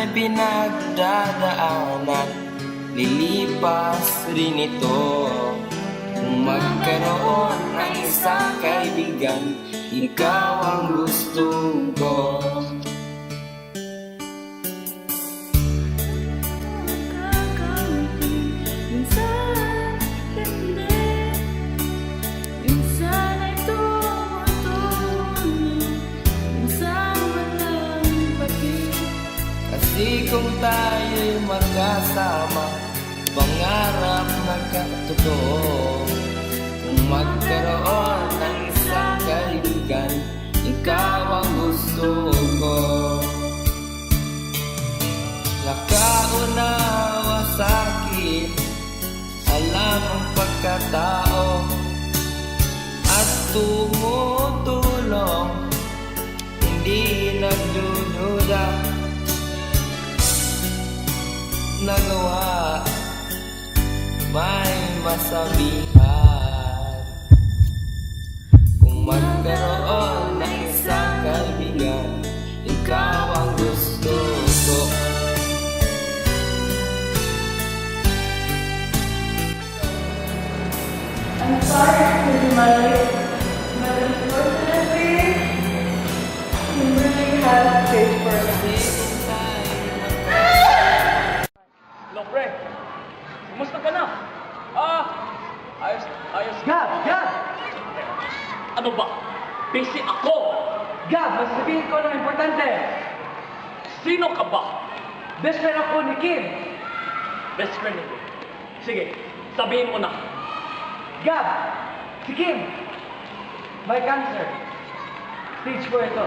may pinagdadaanan, lilipas rin ito. Kung magkaroon ng isang kaibigan, ikaw ang gusto ko. Kasi kung tayo'y magkasama, pangarap nagkatotoo. Kung magkaroon ng isang kaibigan, ikaw ang gusto ko. Nakaunawa sa'kin, alam ang pagkatao, at tumutulong, hindi nagdududa. Nagawa, may masabihan. Kung magkaroon ng isang kaibigan, ikaw ang gusto ko. I'm sorry to be late, but unfortunately, we really have space for us. Hello, pre. Kumusta ka na? Ayos. Gab! Ano ba? Busy ako. Gab, masasabihin ko ng importante. Sino ka ba? Best friend ako ni Kim. Best friend ni Kim. Sige, sabihin mo na. Gab, si Kim. May cancer. Stage 4 ito.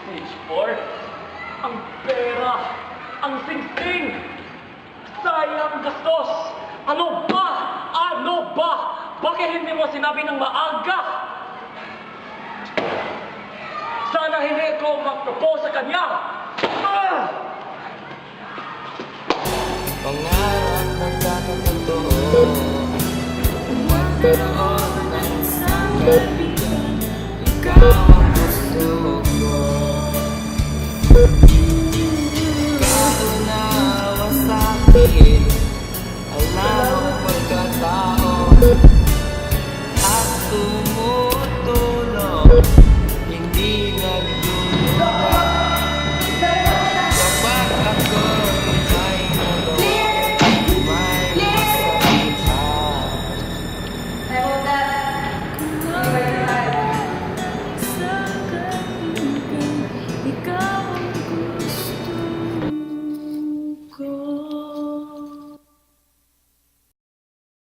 Stage 4? Ang pera! Ang sing-sing! Sayang gastos! Ano ba? Bakit hindi mo sinabi ng maaga? Sana hindi ko mag-propose sa kanya! Pangarap nagkakatotoo. Kung magkaroon ng isang kaibigan, ikaw